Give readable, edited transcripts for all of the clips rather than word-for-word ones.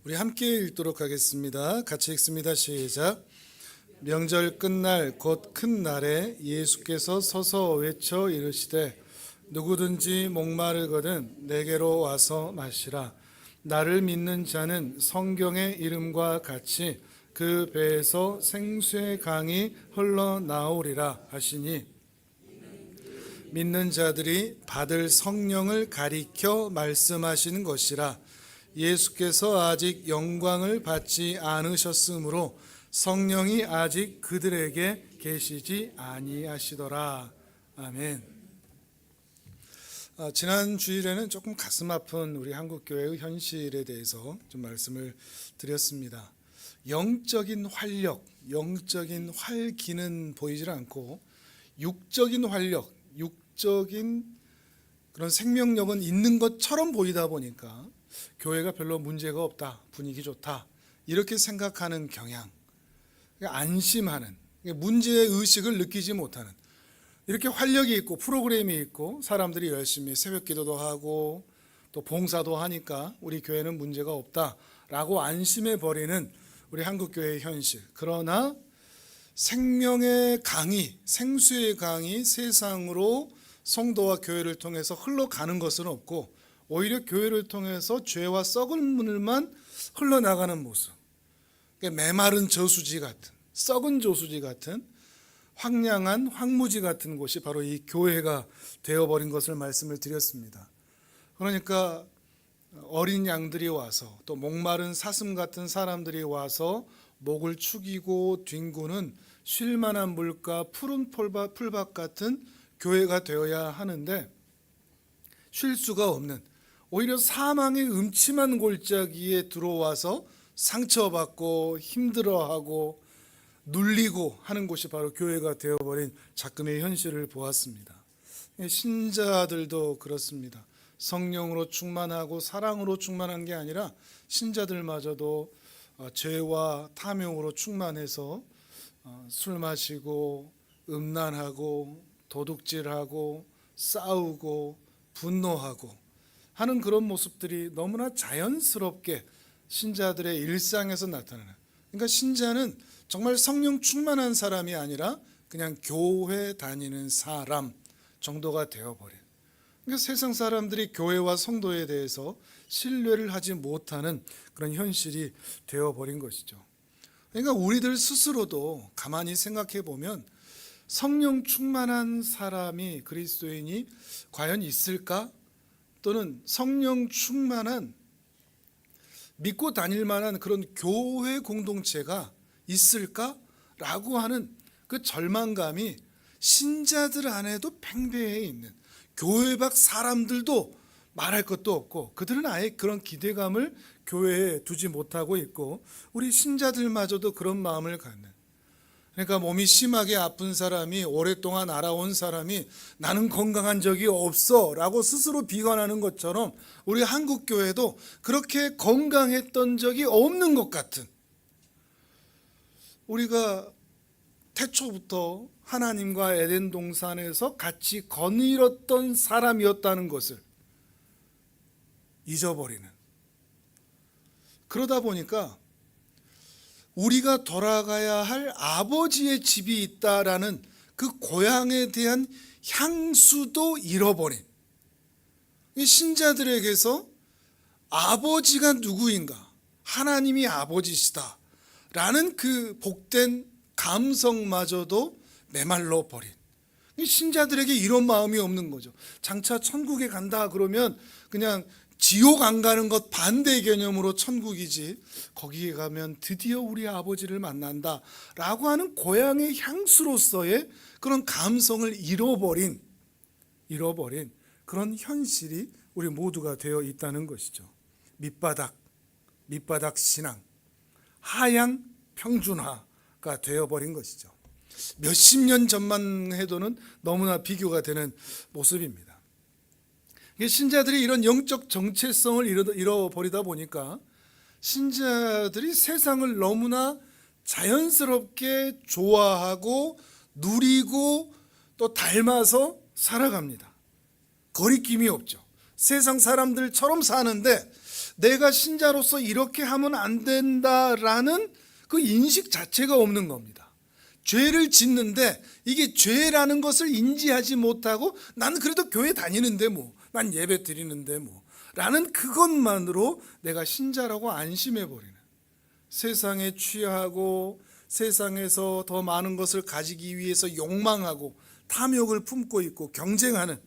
우리 함께 읽도록 하겠습니다. 같이 읽습니다. 시작. 명절 끝날 곧 큰 날에 예수께서 서서 외쳐 이르시되 누구든지 목마르거든 내게로 와서 마시라. 나를 믿는 자는 성경의 이름과 같이 그 배에서 생수의 강이 흘러나오리라 하시니, 믿는 자들이 받을 성령을 가리켜 말씀하시는 것이라. 예수께서 아직 영광을 받지 않으셨으므로 성령이 아직 그들에게 계시지 아니하시더라. 아멘. 지난 주일에는 조금 가슴 아픈 우리 한국교회의 현실에 대해서 좀 말씀을 드렸습니다. 영적인 활력, 영적인 활기는 보이질 않고 육적인 활력, 육적인 그런 생명력은 있는 것처럼 보이다 보니까 교회가 별로 문제가 없다, 분위기 좋다 이렇게 생각하는 경향, 안심하는, 문제의식을 느끼지 못하는, 이렇게 활력이 있고 프로그램이 있고 사람들이 열심히 새벽기도도 하고 또 봉사도 하니까 우리 교회는 문제가 없다라고 안심해버리는 우리 한국교회의 현실. 그러나 생명의 강이, 생수의 강이 세상으로 성도와 교회를 통해서 흘러가는 것은 없고 오히려 교회를 통해서 죄와 썩은 물만 흘러나가는 모습, 메마른 저수지 같은, 썩은 저수지 같은, 황량한 황무지 같은 곳이 바로 이 교회가 되어버린 것을 말씀을 드렸습니다. 그러니까 어린 양들이 와서 또 목마른 사슴 같은 사람들이 와서 목을 축이고 뒹구는 쉴만한 물가 푸른 풀밭 같은 교회가 되어야 하는데 쉴 수가 없는, 오히려 사망의 음침한 골짜기에 들어와서 상처받고 힘들어하고 눌리고 하는 곳이 바로 교회가 되어버린 작금의 현실을 보았습니다. 신자들도 그렇습니다. 성령으로 충만하고 사랑으로 충만한 게 아니라 신자들마저도 죄와 탐욕으로 충만해서 술 마시고 음란하고 도둑질하고 싸우고 분노하고 하는 그런 모습들이 너무나 자연스럽게 신자들의 일상에서 나타나는, 그러니까 신자는 정말 성령 충만한 사람이 아니라 그냥 교회 다니는 사람 정도가 되어버린, 그러니까 세상 사람들이 교회와 성도에 대해서 신뢰를 하지 못하는 그런 현실이 되어버린 것이죠. 그러니까 우리들 스스로도 가만히 생각해 보면 성령 충만한 사람이, 그리스도인이 과연 있을까? 또는 성령 충만한, 믿고 다닐 만한 그런 교회 공동체가 있을까라고 하는 그 절망감이 신자들 안에도 팽배해 있는, 교회 밖 사람들도 말할 것도 없고 그들은 아예 그런 기대감을 교회에 두지 못하고 있고 우리 신자들마저도 그런 마음을 갖는, 그러니까 몸이 심하게 아픈 사람이, 오랫동안 알아온 사람이 나는 건강한 적이 없어 라고 스스로 비관하는 것처럼 우리 한국교회도 그렇게 건강했던 적이 없는 것 같은, 우리가 태초부터 하나님과 에덴 동산에서 같이 거닐었던 사람이었다는 것을 잊어버리는, 그러다 보니까 우리가 돌아가야 할 아버지의 집이 있다라는 그 고향에 대한 향수도 잃어버린, 신자들에게서 아버지가 누구인가, 하나님이 아버지시다 라는 그 복된 감성마저도 메말라 버린, 신자들에게 이런 마음이 없는 거죠. 장차 천국에 간다 그러면 그냥 지옥 안 가는 것 반대 개념으로 천국이지, 거기에 가면 드디어 우리 아버지를 만난다 라고 하는 고향의 향수로서의 그런 감성을 잃어버린 그런 현실이 우리 모두가 되어 있다는 것이죠. 밑바닥 신앙, 하향 평준화가 되어버린 것이죠. 몇십 년 전만 해도는 너무나 비교가 되는 모습입니다. 신자들이 이런 영적 정체성을 잃어버리다 보니까 신자들이 세상을 너무나 자연스럽게 좋아하고 누리고 또 닮아서 살아갑니다. 거리낌이 없죠. 세상 사람들처럼 사는데 내가 신자로서 이렇게 하면 안 된다라는 그 인식 자체가 없는 겁니다. 죄를 짓는데 이게 죄라는 것을 인지하지 못하고 나는 그래도 교회 다니는데 뭐, 난 예배 드리는데 뭐 라는 그것만으로 내가 신자라고 안심해버리는, 세상에 취하고 세상에서 더 많은 것을 가지기 위해서 욕망하고 탐욕을 품고 있고 경쟁하는,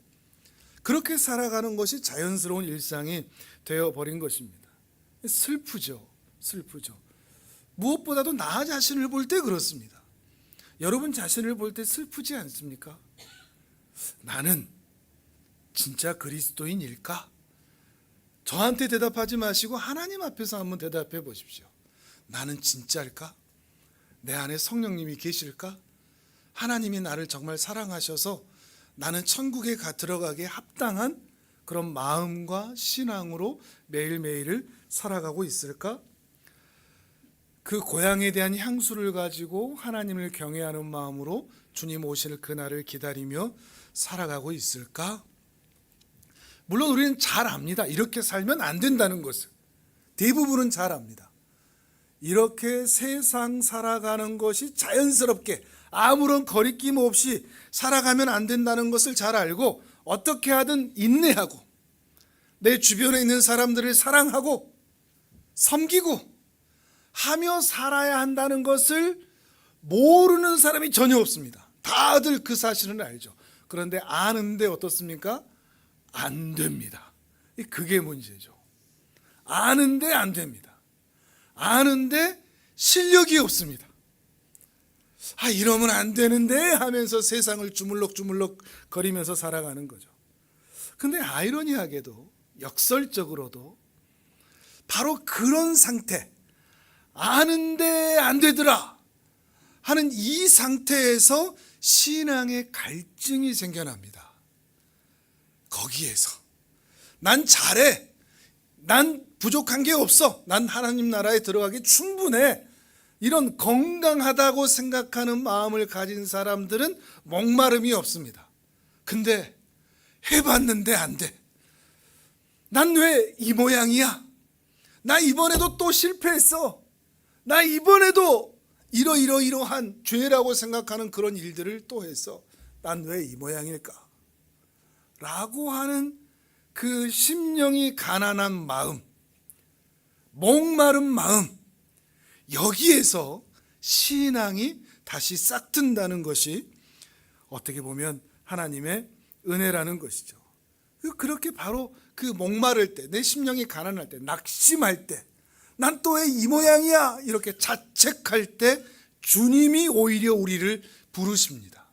그렇게 살아가는 것이 자연스러운 일상이 되어버린 것입니다. 슬프죠. 무엇보다도 나 자신을 볼 때 그렇습니다. 여러분 자신을 볼 때 슬프지 않습니까? 나는 진짜 그리스도인일까? 저한테 대답하지 마시고 하나님 앞에서 한번 대답해 보십시오. 나는 진짜일까? 내 안에 성령님이 계실까? 하나님이 나를 정말 사랑하셔서 나는 천국에 들어가기에 합당한 그런 마음과 신앙으로 매일매일을 살아가고 있을까? 그 고향에 대한 향수를 가지고 하나님을 경외하는 마음으로 주님 오실 그날을 기다리며 살아가고 있을까? 물론 우리는 잘 압니다. 이렇게 살면 안 된다는 것을. 대부분은 잘 압니다. 이렇게 세상 살아가는 것이 자연스럽게 아무런 거리낌 없이 살아가면 안 된다는 것을 잘 알고 어떻게 하든 인내하고 내 주변에 있는 사람들을 사랑하고 섬기고 하며 살아야 한다는 것을 모르는 사람이 전혀 없습니다. 다들 그 사실은 알죠. 그런데 아는데 어떻습니까? 안 됩니다. 그게 문제죠. 아는데 안 됩니다. 아는데 실력이 없습니다. 이러면 안 되는데 하면서 세상을 주물럭주물럭 거리면서 살아가는 거죠. 근데 아이러니하게도 역설적으로도 바로 그런 상태, 아는데 안 되더라 하는 이 상태에서 신앙의 갈증이 생겨납니다. 거기에서 난 잘해, 난 부족한 게 없어, 난 하나님 나라에 들어가기 충분해, 이런 건강하다고 생각하는 마음을 가진 사람들은 목마름이 없습니다. 근데 해봤는데 안 돼. 난 왜 이 모양이야? 나 이번에도 또 실패했어. 나 이번에도 이러한 죄라고 생각하는 그런 일들을 또 했어. 난 왜 이 모양일까? 라고 하는 그 심령이 가난한 마음, 목마른 마음, 여기에서 신앙이 다시 싹튼다는 것이 어떻게 보면 하나님의 은혜라는 것이죠. 그렇게 바로 그 목마를 때, 내 심령이 가난할 때, 낙심할 때, 난 또 왜 이 모양이야 이렇게 자책할 때 주님이 오히려 우리를 부르십니다.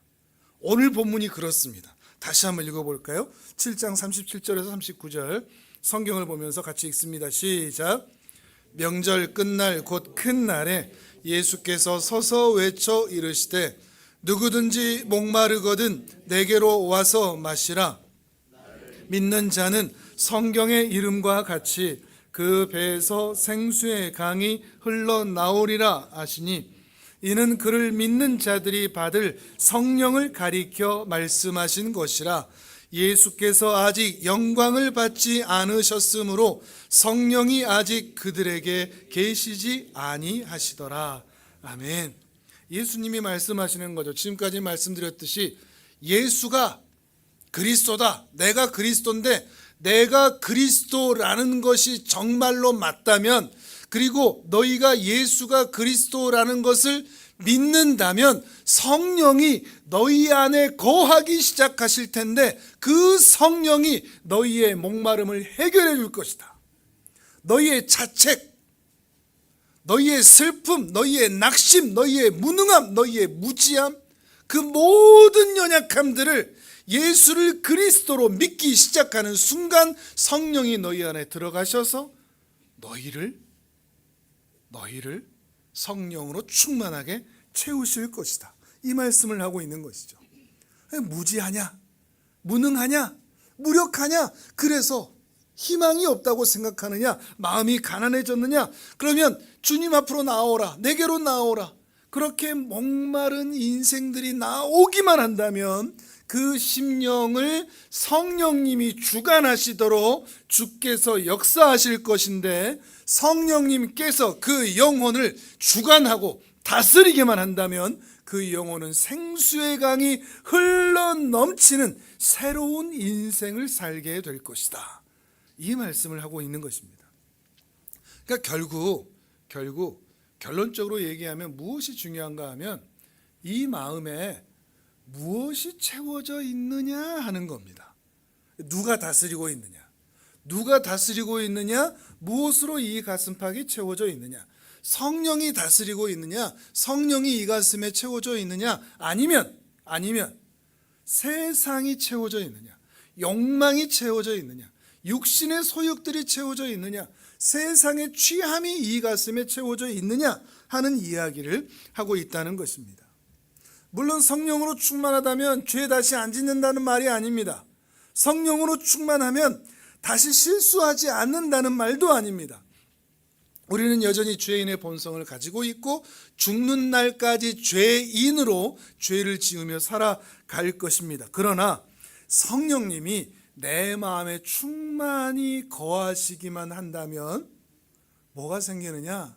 오늘 본문이 그렇습니다. 다시 한번 읽어볼까요? 7장 37절에서 39절 성경을 보면서 같이 읽습니다. 시작. 명절 끝날 곧 큰 날에 예수께서 서서 외쳐 이르시되 누구든지 목마르거든 내게로 와서 마시라. 믿는 자는 성경의 이름과 같이 그 배에서 생수의 강이 흘러나오리라 하시니 이는 그를 믿는 자들이 받을 성령을 가리켜 말씀하신 것이라. 예수께서 아직 영광을 받지 않으셨으므로 성령이 아직 그들에게 계시지 아니하시더라. 아멘. 예수님이 말씀하시는 거죠. 지금까지 말씀드렸듯이 예수가 그리스도다, 내가 그리스도인데 내가 그리스도라는 것이 정말로 맞다면, 그리고 너희가 예수가 그리스도라는 것을 믿는다면 성령이 너희 안에 거하기 시작하실 텐데 그 성령이 너희의 목마름을 해결해 줄 것이다. 너희의 자책, 너희의 슬픔, 너희의 낙심, 너희의 무능함, 너희의 무지함, 그 모든 연약함들을 예수를 그리스도로 믿기 시작하는 순간 성령이 너희 안에 들어가셔서 너희를 성령으로 충만하게 채우실 것이다. 이 말씀을 하고 있는 것이죠. 무지하냐? 무능하냐? 무력하냐? 그래서 희망이 없다고 생각하느냐? 마음이 가난해졌느냐? 그러면 주님 앞으로 나오라. 내게로 나오라. 그렇게 목마른 인생들이 나오기만 한다면 그 심령을 성령님이 주관하시도록 주께서 역사하실 것인데, 성령님께서 그 영혼을 주관하고 다스리게만 한다면 그 영혼은 생수의 강이 흘러 넘치는 새로운 인생을 살게 될 것이다. 이 말씀을 하고 있는 것입니다. 그러니까 결국 결론적으로 얘기하면 무엇이 중요한가 하면 이 마음에 무엇이 채워져 있느냐 하는 겁니다. 누가 다스리고 있느냐? 누가 다스리고 있느냐? 무엇으로 이 가슴팍이 채워져 있느냐? 성령이 다스리고 있느냐? 성령이 이 가슴에 채워져 있느냐? 아니면 세상이 채워져 있느냐? 욕망이 채워져 있느냐? 육신의 소욕들이 채워져 있느냐? 세상의 취함이 이 가슴에 채워져 있느냐 하는 이야기를 하고 있다는 것입니다. 물론 성령으로 충만하다면 죄 다시 안 짓는다는 말이 아닙니다. 성령으로 충만하면 다시 실수하지 않는다는 말도 아닙니다. 우리는 여전히 죄인의 본성을 가지고 있고 죽는 날까지 죄인으로 죄를 지으며 살아갈 것입니다. 그러나 성령님이 내 마음에 충만히 거하시기만 한다면 뭐가 생기느냐?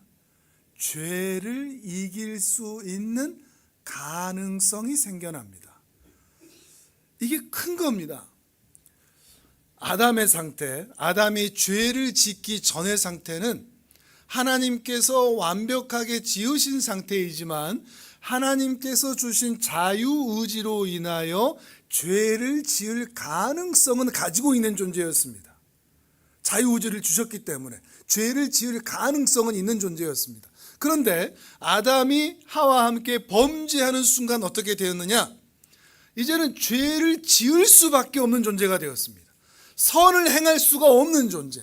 죄를 이길 수 있는 가능성이 생겨납니다. 이게 큰 겁니다. 아담의 상태, 아담이 죄를 짓기 전의 상태는 하나님께서 완벽하게 지으신 상태이지만 하나님께서 주신 자유의지로 인하여 죄를 지을 가능성은 가지고 있는 존재였습니다. 자유의지를 주셨기 때문에 죄를 지을 가능성은 있는 존재였습니다. 그런데 아담이 하와와 함께 범죄하는 순간 어떻게 되었느냐? 이제는 죄를 지을 수밖에 없는 존재가 되었습니다. 선을 행할 수가 없는 존재,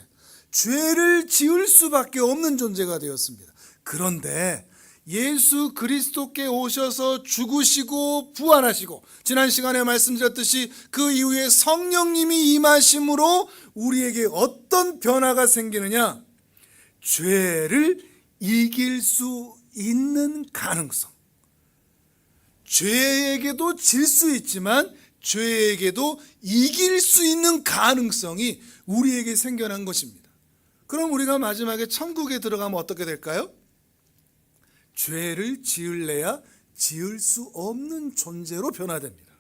죄를 지을 수밖에 없는 존재가 되었습니다. 그런데 예수 그리스도께 오셔서 죽으시고 부활하시고 지난 시간에 말씀드렸듯이 그 이후에 성령님이 임하심으로 우리에게 어떤 변화가 생기느냐? 죄를 이길 수 있는 가능성. 죄에게도 질 수 있지만 죄에게도 이길 수 있는 가능성이 우리에게 생겨난 것입니다. 그럼 우리가 마지막에 천국에 들어가면 어떻게 될까요? 죄를 지을래야 지을 수 없는 존재로 변화됩니다.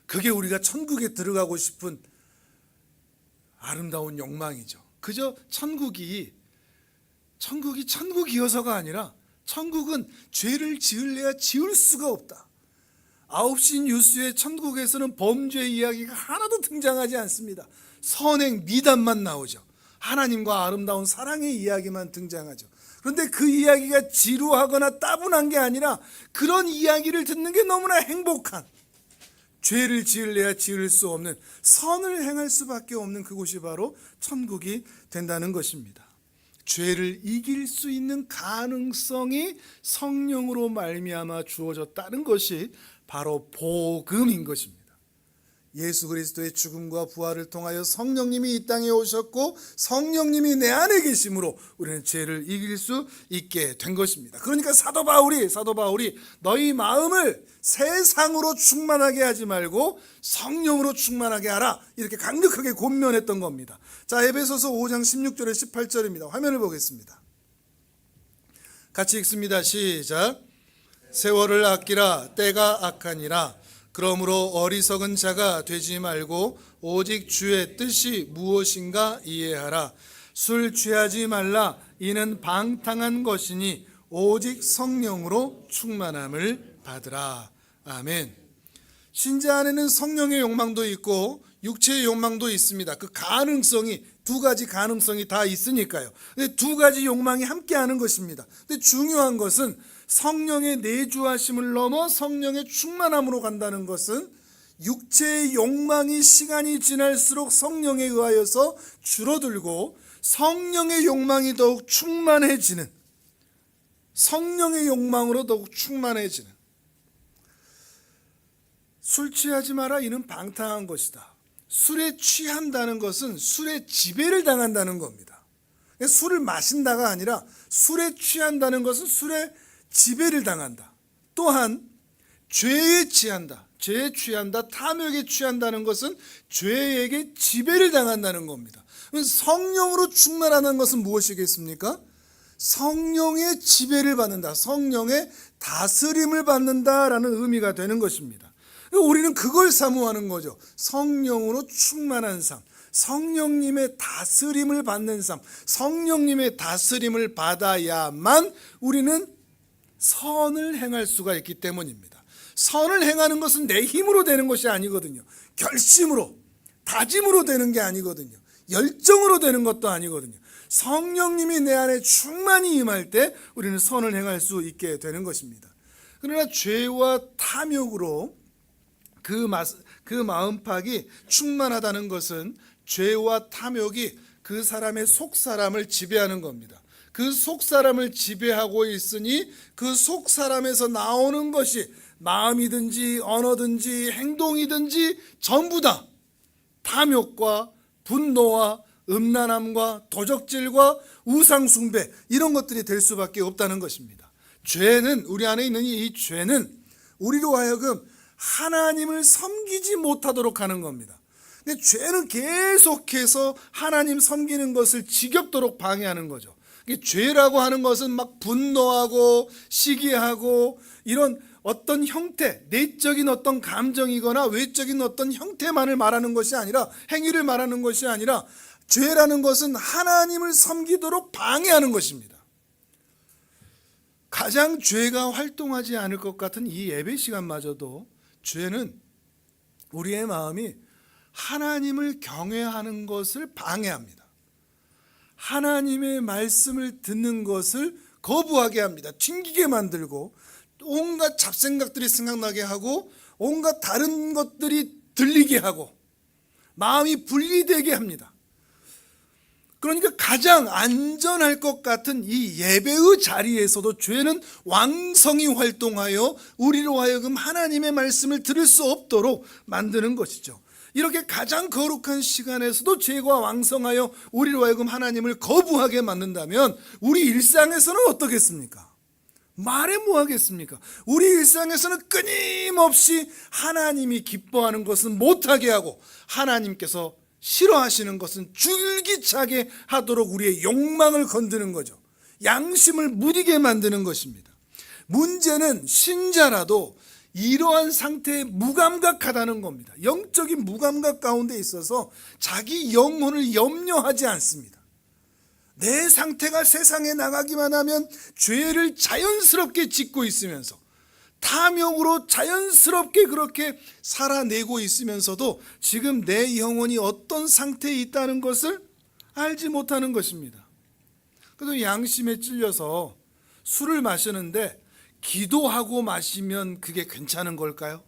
그게 우리가 천국에 들어가고 싶은 아름다운 욕망이죠. 그저 천국이어서가 아니라 천국은 죄를 지을래야 지을 수가 없다. 9시 뉴스의 천국에서는 범죄 이야기가 하나도 등장하지 않습니다. 선행 미담만 나오죠. 하나님과 아름다운 사랑의 이야기만 등장하죠. 그런데 그 이야기가 지루하거나 따분한 게 아니라 그런 이야기를 듣는 게 너무나 행복한, 죄를 지을래야 지을 수 없는, 선을 행할 수밖에 없는 그곳이 바로 천국이 된다는 것입니다. 죄를 이길 수 있는 가능성이 성령으로 말미암아 주어졌다는 것이 바로 복음인 것입니다. 예수 그리스도의 죽음과 부활을 통하여 성령님이 이 땅에 오셨고 성령님이 내 안에 계심으로 우리는 죄를 이길 수 있게 된 것입니다. 그러니까 사도 바울이 너희 마음을 세상으로 충만하게 하지 말고 성령으로 충만하게 하라, 이렇게 강력하게 권면했던 겁니다. 자, 에베소서 5장 16절에 18절입니다. 화면을 보겠습니다. 같이 읽습니다. 시작. 세월을 아끼라, 때가 악하니라. 그러므로 어리석은 자가 되지 말고 오직 주의 뜻이 무엇인가 이해하라. 술 취하지 말라. 이는 방탕한 것이니 오직 성령으로 충만함을 받으라. 아멘. 신자 안에는 성령의 욕망도 있고 육체의 욕망도 있습니다. 그 가능성이, 두 가지 가능성이 다 있으니까요. 근데 두 가지 욕망이 함께하는 것입니다. 근데 중요한 것은 성령의 내주하심을 넘어 성령의 충만함으로 간다는 것은 육체의 욕망이 시간이 지날수록 성령에 의하여서 줄어들고 성령의 욕망이 더욱 충만해지는, 성령의 욕망으로 더욱 충만해지는. 술 취하지 마라, 이는 방탕한 것이다. 술에 취한다는 것은 술에 지배를 당한다는 겁니다. 술을 마신다가 아니라 술에 취한다는 것은 술에 지배를 당한다. 또한 죄에 취한다. 죄에 취한다. 탐욕에 취한다는 것은 죄에게 지배를 당한다는 겁니다. 성령으로 충만하는 것은 무엇이겠습니까? 성령의 지배를 받는다. 성령의 다스림을 받는다라는 의미가 되는 것입니다. 우리는 그걸 사모하는 거죠. 성령으로 충만한 삶, 성령님의 다스림을 받는 삶, 성령님의 다스림을 받아야만 우리는 선을 행할 수가 있기 때문입니다. 선을 행하는 것은 내 힘으로 되는 것이 아니거든요. 결심으로, 다짐으로 되는 게 아니거든요. 열정으로 되는 것도 아니거든요. 성령님이 내 안에 충만히 임할 때 우리는 선을 행할 수 있게 되는 것입니다. 그러나 죄와 탐욕으로 그 마음팍이 충만하다는 것은 죄와 탐욕이 그 사람의 속사람을 지배하는 겁니다. 그 속사람을 지배하고 있으니 그 속사람에서 나오는 것이 마음이든지 언어든지 행동이든지 전부 다 탐욕과 분노와 음란함과 도적질과 우상숭배, 이런 것들이 될 수밖에 없다는 것입니다. 죄는, 우리 안에 있는 이 죄는 우리로 하여금 하나님을 섬기지 못하도록 하는 겁니다. 근데 죄는 계속해서 하나님 섬기는 것을 지겹도록 방해하는 거죠. 죄라고 하는 것은 막 분노하고 시기하고 이런 어떤 형태, 내적인 어떤 감정이거나 외적인 어떤 형태만을 말하는 것이 아니라, 행위를 말하는 것이 아니라, 죄라는 것은 하나님을 섬기도록 방해하는 것입니다. 가장 죄가 활동하지 않을 것 같은 이 예배 시간마저도 죄는 우리의 마음이 하나님을 경외하는 것을 방해합니다. 하나님의 말씀을 듣는 것을 거부하게 합니다. 튕기게 만들고 온갖 잡생각들이 생각나게 하고 온갖 다른 것들이 들리게 하고 마음이 분리되게 합니다. 그러니까 가장 안전할 것 같은 이 예배의 자리에서도 죄는 왕성히 활동하여 우리로 하여금 하나님의 말씀을 들을 수 없도록 만드는 것이죠. 이렇게 가장 거룩한 시간에서도 죄가 왕성하여 우리로 하여금 하나님을 거부하게 만든다면 우리 일상에서는 어떻겠습니까? 말해 뭐 하겠습니까? 우리 일상에서는 끊임없이 하나님이 기뻐하는 것은 못하게 하고 하나님께서 싫어하시는 것은 줄기차게 하도록 우리의 욕망을 건드는 거죠. 양심을 무디게 만드는 것입니다. 문제는 신자라도 이러한 상태에 무감각하다는 겁니다. 영적인 무감각 가운데 있어서 자기 영혼을 염려하지 않습니다. 내 상태가 세상에 나가기만 하면 죄를 자연스럽게 짓고 있으면서 탐욕으로 자연스럽게 그렇게 살아내고 있으면서도 지금 내 영혼이 어떤 상태에 있다는 것을 알지 못하는 것입니다. 그래서 양심에 찔려서 술을 마시는데 기도하고 마시면 그게 괜찮은 걸까요?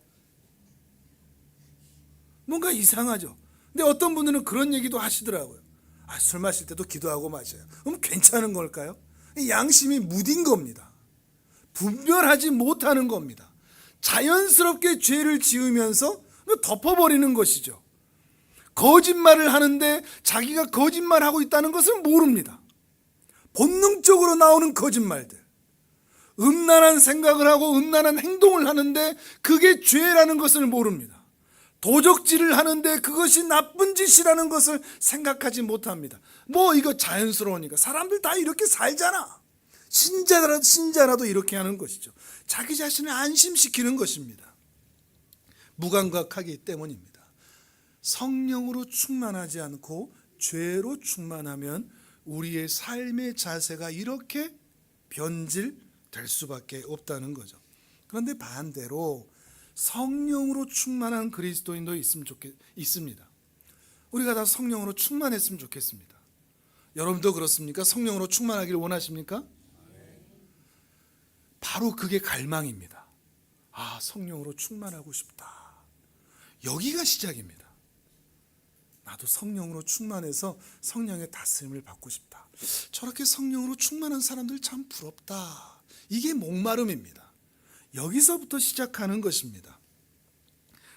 뭔가 이상하죠. 근데 어떤 분들은 그런 얘기도 하시더라고요. 술 마실 때도 기도하고 마셔요. 그럼 괜찮은 걸까요? 양심이 무딘 겁니다. 분별하지 못하는 겁니다. 자연스럽게 죄를 지으면서 덮어버리는 것이죠. 거짓말을 하는데 자기가 거짓말하고 있다는 것을 모릅니다. 본능적으로 나오는 거짓말들, 음란한 생각을 하고 음란한 행동을 하는데 그게 죄라는 것을 모릅니다. 도적질을 하는데 그것이 나쁜 짓이라는 것을 생각하지 못합니다. 뭐 이거 자연스러우니까 사람들 다 이렇게 살잖아. 신자라도 이렇게 하는 것이죠. 자기 자신을 안심시키는 것입니다. 무감각하기 때문입니다. 성령으로 충만하지 않고 죄로 충만하면 우리의 삶의 자세가 이렇게 변질될 수밖에 없다는 거죠. 그런데 반대로 성령으로 충만한 그리스도인도 있습니다. 우리가 다 성령으로 충만했으면 좋겠습니다. 여러분도 그렇습니까? 성령으로 충만하기를 원하십니까? 바로 그게 갈망입니다. 성령으로 충만하고 싶다. 여기가 시작입니다. 나도 성령으로 충만해서 성령의 다스림을 받고 싶다. 저렇게 성령으로 충만한 사람들 참 부럽다. 이게 목마름입니다. 여기서부터 시작하는 것입니다.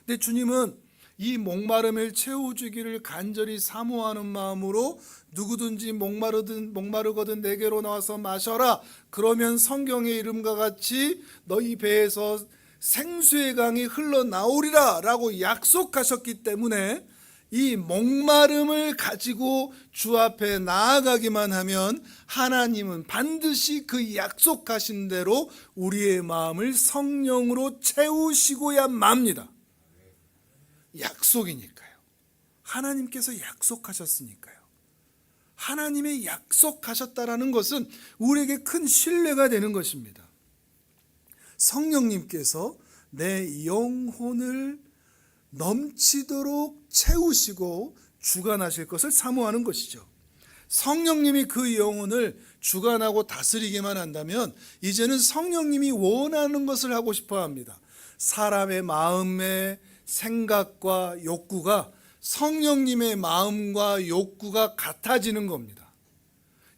근데 주님은 이 목마름을 채워주기를 간절히 사모하는 마음으로 누구든지 목마르거든 내게로 나와서 마셔라. 그러면 성경의 이름과 같이 너희 배에서 생수의 강이 흘러나오리라 라고 약속하셨기 때문에 이 목마름을 가지고 주 앞에 나아가기만 하면 하나님은 반드시 그 약속하신 대로 우리의 마음을 성령으로 채우시고야 맙니다. 약속이니까요. 하나님께서 약속하셨으니까요. 하나님의 약속하셨다라는 것은 우리에게 큰 신뢰가 되는 것입니다. 성령님께서 내 영혼을 넘치도록 채우시고 주관하실 것을 사모하는 것이죠. 성령님이 그 영혼을 주관하고 다스리기만 한다면 이제는 성령님이 원하는 것을 하고 싶어 합니다. 사람의 마음의 생각과 욕구가 성령님의 마음과 욕구가 같아지는 겁니다.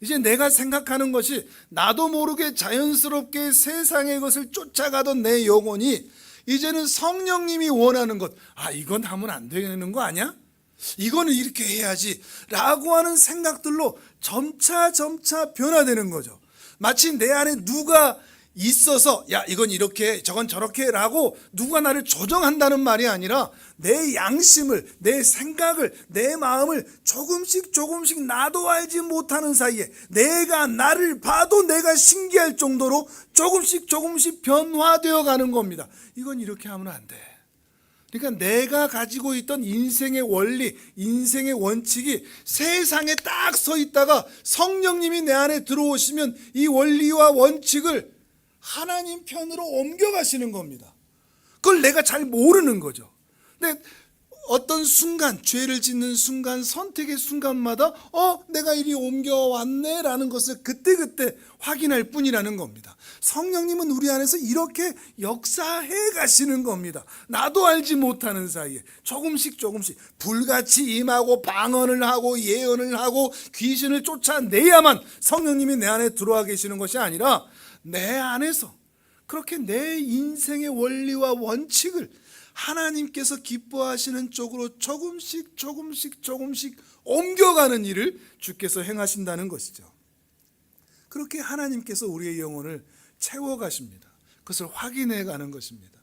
이제 내가 생각하는 것이 나도 모르게 자연스럽게 세상의 것을 쫓아가던 내 영혼이 이제는 성령님이 원하는 것, 이건 하면 안 되는 거 아니야? 이거는 이렇게 해야지 라고 하는 생각들로 점차 변화되는 거죠. 마치 내 안에 누가 있어서 이건 이렇게 저건 저렇게 라고 누가 나를 조정한다는 말이 아니라 내 양심을, 내 생각을, 내 마음을 조금씩 나도 알지 못하는 사이에 내가 나를 봐도 내가 신기할 정도로 조금씩 변화되어 가는 겁니다. 이건 이렇게 하면 안 돼. 그러니까 내가 가지고 있던 인생의 원리, 인생의 원칙이 세상에 딱 서 있다가 성령님이 내 안에 들어오시면 이 원리와 원칙을 하나님 편으로 옮겨가시는 겁니다. 그걸 내가 잘 모르는 거죠. 근데 어떤 순간, 죄를 짓는 순간, 선택의 순간마다 내가 이리 옮겨왔네 라는 것을 그때그때 확인할 뿐이라는 겁니다. 성령님은 우리 안에서 이렇게 역사해 가시는 겁니다. 나도 알지 못하는 사이에 조금씩 불같이 임하고 방언을 하고 예언을 하고 귀신을 쫓아내야만 성령님이 내 안에 들어와 계시는 것이 아니라 내 안에서 그렇게 내 인생의 원리와 원칙을 하나님께서 기뻐하시는 쪽으로 조금씩 옮겨가는 일을 주께서 행하신다는 것이죠. 그렇게 하나님께서 우리의 영혼을 채워가십니다. 그것을 확인해 가는 것입니다.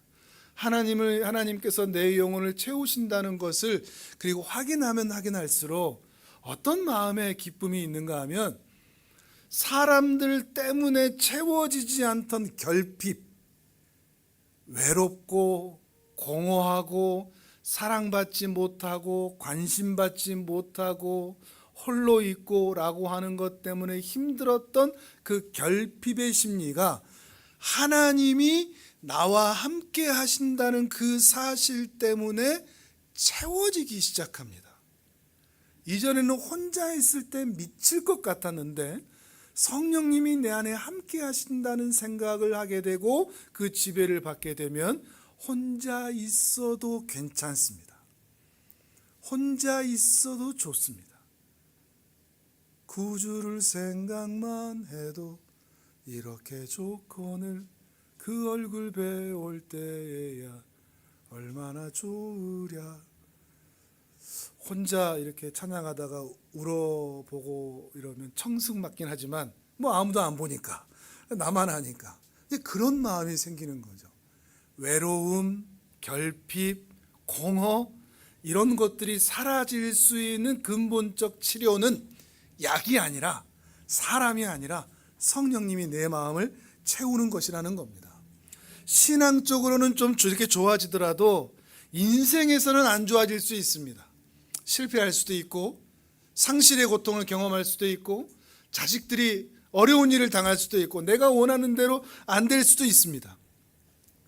하나님께서 내 영혼을 채우신다는 것을 그리고 확인하면 확인할수록 어떤 마음의 기쁨이 있는가 하면 사람들 때문에 채워지지 않던 결핍, 외롭고 공허하고 사랑받지 못하고 관심받지 못하고 홀로 있고 라고 하는 것 때문에 힘들었던 그 결핍의 심리가 하나님이 나와 함께 하신다는 그 사실 때문에 채워지기 시작합니다. 이전에는 혼자 있을 때 미칠 것 같았는데 성령님이 내 안에 함께 하신다는 생각을 하게 되고 그 지배를 받게 되면 혼자 있어도 괜찮습니다. 혼자 있어도 좋습니다. 구주를 생각만 해도 이렇게 좋거늘 그 얼굴 배울 때에야 얼마나 좋으랴. 혼자 이렇게 찬양하다가 울어보고 이러면 청승 맞긴 하지만 아무도 안 보니까 나만 하니까 그런 마음이 생기는 거죠. 외로움, 결핍, 공허 이런 것들이 사라질 수 있는 근본적 치료는 약이 아니라 사람이 아니라 성령님이 내 마음을 채우는 것이라는 겁니다. 신앙적으로는 좀 이렇게 좋아지더라도 인생에서는 안 좋아질 수 있습니다. 실패할 수도 있고 상실의 고통을 경험할 수도 있고 자식들이 어려운 일을 당할 수도 있고 내가 원하는 대로 안 될 수도 있습니다.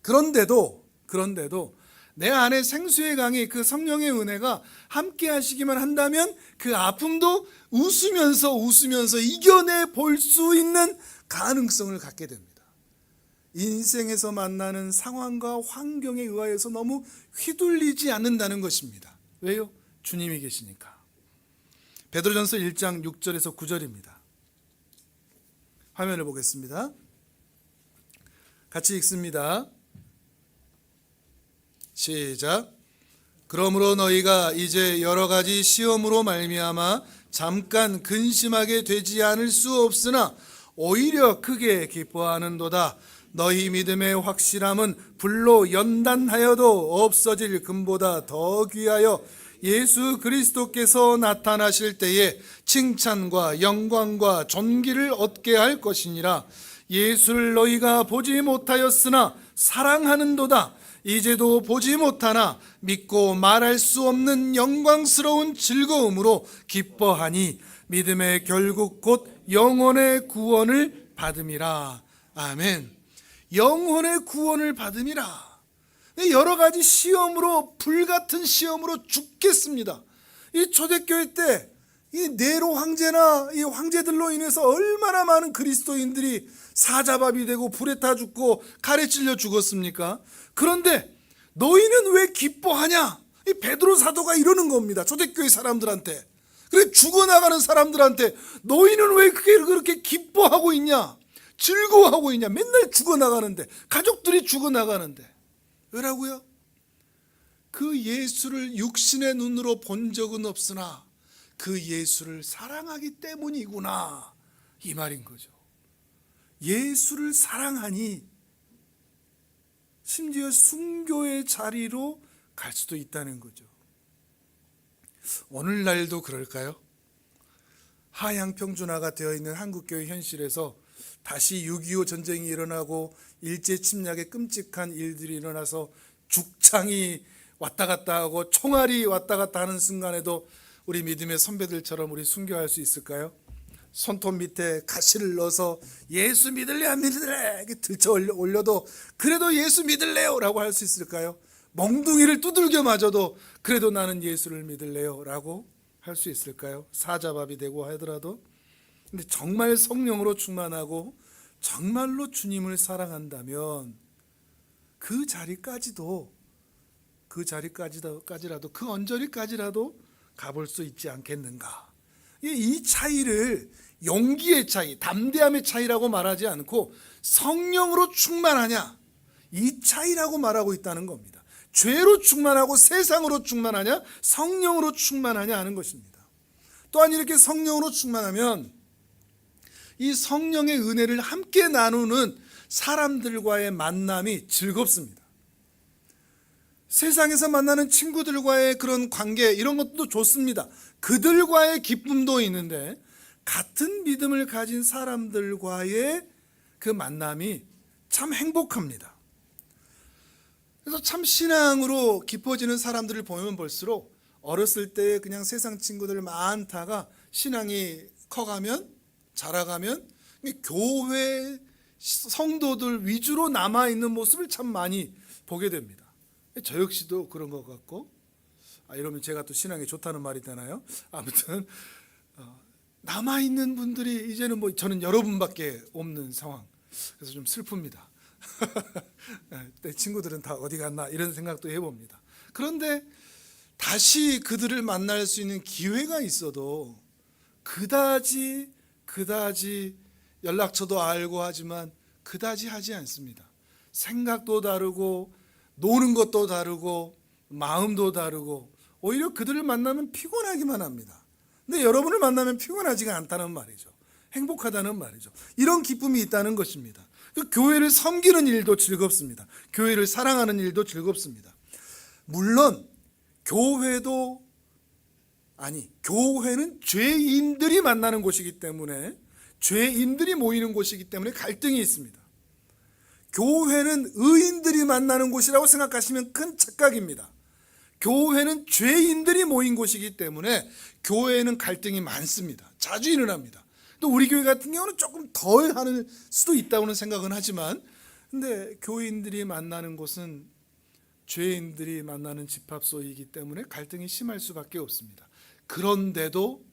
그런데도 내 안에 생수의 강이 그 성령의 은혜가 함께 하시기만 한다면 그 아픔도 웃으면서 이겨내 볼 수 있는 가능성을 갖게 됩니다. 인생에서 만나는 상황과 환경에 의하여서 너무 휘둘리지 않는다는 것입니다. 왜요? 주님이 계시니까. 베드로전서 1장 6절에서 9절입니다. 화면을 보겠습니다. 같이 읽습니다. 시작. 그러므로 너희가 이제 여러 가지 시험으로 말미암아 잠깐 근심하게 되지 않을 수 없으나 오히려 크게 기뻐하는도다. 너희 믿음의 확실함은 불로 연단하여도 없어질 금보다 더 귀하여 예수 그리스도께서 나타나실 때에 칭찬과 영광과 존귀를 얻게 할 것이니라. 예수를 너희가 보지 못하였으나 사랑하는도다. 이제도 보지 못하나 믿고 말할 수 없는 영광스러운 즐거움으로 기뻐하니 믿음의 결국 곧 영혼의 구원을 받음이라. 아멘. 영혼의 구원을 받음이라. 여러 가지 시험으로, 불같은 시험으로 죽겠습니다. 이 초대교회 때 이 네로 황제나 이 황제들로 인해서 얼마나 많은 그리스도인들이 사자밥이 되고 불에 타 죽고 칼에 찔려 죽었습니까? 그런데 너희는 왜 기뻐하냐? 이 베드로 사도가 이러는 겁니다. 초대교회 사람들한테. 그래, 죽어나가는 사람들한테 너희는 왜 그렇게 기뻐하고 있냐? 즐거워하고 있냐? 맨날 죽어나가는데, 가족들이 죽어나가는데. 왜라고요? 그 예수를 육신의 눈으로 본 적은 없으나 그 예수를 사랑하기 때문이구나, 이 말인 거죠. 예수를 사랑하니 심지어 순교의 자리로 갈 수도 있다는 거죠. 오늘날도 그럴까요? 하향평준화가 되어 있는 한국교회 현실에서 다시 6.25 전쟁이 일어나고 일제침략의 끔찍한 일들이 일어나서 죽창이 왔다 갔다 하고 총알이 왔다 갔다 하는 순간에도 우리 믿음의 선배들처럼 우리 순교할 수 있을까요? 손톱 밑에 가시를 넣어서 예수 믿을래 안 믿을래 이렇게 들쳐 올려도 그래도 예수 믿을래요 라고 할 수 있을까요? 멍둥이를 두들겨 맞아도 그래도 나는 예수를 믿을래요 라고 할 수 있을까요? 사자밥이 되고 하더라도. 근데 정말 성령으로 충만하고 정말로 주님을 사랑한다면 그 자리까지라도 그 언저리까지라도 가볼 수 있지 않겠는가. 이 차이를 용기의 차이, 담대함의 차이라고 말하지 않고 성령으로 충만하냐, 이 차이라고 말하고 있다는 겁니다. 죄로 충만하고 세상으로 충만하냐, 성령으로 충만하냐 하는 것입니다. 또한 이렇게 성령으로 충만하면 이 성령의 은혜를 함께 나누는 사람들과의 만남이 즐겁습니다. 세상에서 만나는 친구들과의 그런 관계, 이런 것도 좋습니다. 그들과의 기쁨도 있는데 같은 믿음을 가진 사람들과의 그 만남이 참 행복합니다. 그래서 참 신앙으로 깊어지는 사람들을 보면 볼수록 어렸을 때 그냥 세상 친구들 많다가 신앙이 커가면, 자라가면 교회 성도들 위주로 남아있는 모습을 참 많이 보게 됩니다. 저 역시도 그런 것 같고, 이러면 제가 또 신앙이 좋다는 말이 되나요? 아무튼 남아있는 분들이 이제는 저는 여러분밖에 없는 상황. 그래서 좀 슬픕니다. 내 친구들은 다 어디 갔나 이런 생각도 해봅니다. 그런데 다시 그들을 만날 수 있는 기회가 있어도 그다지 연락처도 알고 하지만 그다지 하지 않습니다. 생각도 다르고 노는 것도 다르고 마음도 다르고 오히려 그들을 만나면 피곤하기만 합니다. 근데 여러분을 만나면 피곤하지가 않다는 말이죠. 행복하다는 말이죠. 이런 기쁨이 있다는 것입니다. 교회를 섬기는 일도 즐겁습니다. 교회를 사랑하는 일도 즐겁습니다. 물론 교회는 죄인들이 만나는 곳이기 때문에, 죄인들이 모이는 곳이기 때문에 갈등이 있습니다. 교회는 의인들이 만나는 곳이라고 생각하시면 큰 착각입니다. 교회는 죄인들이 모인 곳이기 때문에 교회에는 갈등이 많습니다. 자주 일어납니다. 또 우리 교회 같은 경우는 조금 덜 하는 수도 있다고는 생각은 하지만, 근데 교인들이 만나는 곳은 죄인들이 만나는 집합소이기 때문에 갈등이 심할 수밖에 없습니다. 그런데도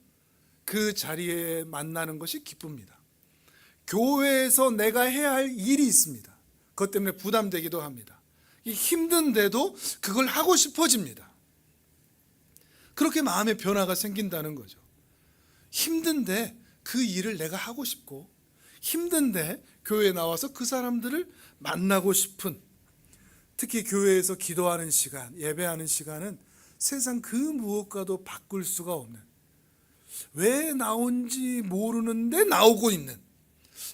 그 자리에 만나는 것이 기쁩니다. 교회에서 내가 해야 할 일이 있습니다. 그것 때문에 부담되기도 합니다. 힘든데도 그걸 하고 싶어집니다. 그렇게 마음의 변화가 생긴다는 거죠. 힘든데 그 일을 내가 하고 싶고, 힘든데 교회에 나와서 그 사람들을 만나고 싶은, 특히 교회에서 기도하는 시간, 예배하는 시간은 세상 그 무엇과도 바꿀 수가 없는, 왜 나온지 모르는데 나오고 있는,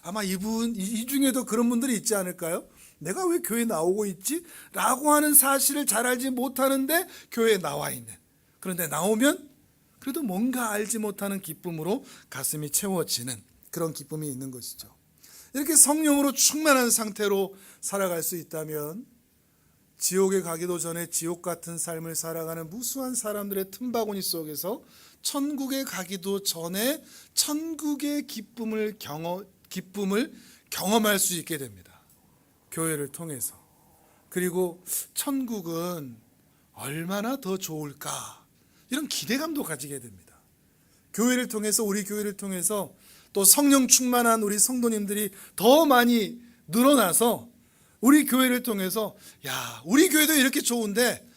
아마 이 중에도 그런 분들이 있지 않을까요? 내가 왜 교회에 나오고 있지? 라고 하는 사실을 잘 알지 못하는데 교회에 나와 있는, 그런데 나오면 그래도 뭔가 알지 못하는 기쁨으로 가슴이 채워지는 그런 기쁨이 있는 것이죠. 이렇게 성령으로 충만한 상태로 살아갈 수 있다면 지옥에 가기도 전에 지옥 같은 삶을 살아가는 무수한 사람들의 틈바구니 속에서 천국에 가기도 전에 천국의 기쁨을 경험할 수 있게 됩니다. 교회를 통해서. 그리고 천국은 얼마나 더 좋을까, 이런 기대감도 가지게 됩니다. 교회를 통해서, 우리 교회를 통해서 또 성령 충만한 우리 성도님들이 더 많이 늘어나서 우리 교회를 통해서, 야, 우리 교회도 이렇게 좋은데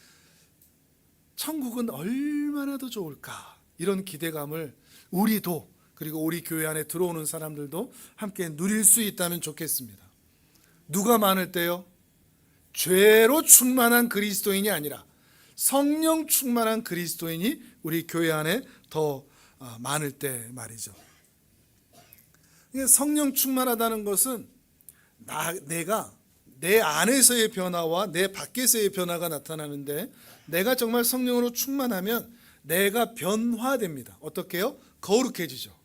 천국은 얼마나 더 좋을까, 이런 기대감을 우리도, 그리고 우리 교회 안에 들어오는 사람들도 함께 누릴 수 있다면 좋겠습니다. 누가 많을 때요? 죄로 충만한 그리스도인이 아니라 성령 충만한 그리스도인이 우리 교회 안에 더 많을 때 말이죠. 성령 충만하다는 것은 내가 내 안에서의 변화와 내 밖에서의 변화가 나타나는데, 내가 정말 성령으로 충만하면 내가 변화됩니다. 어떻게요? 거룩해지죠.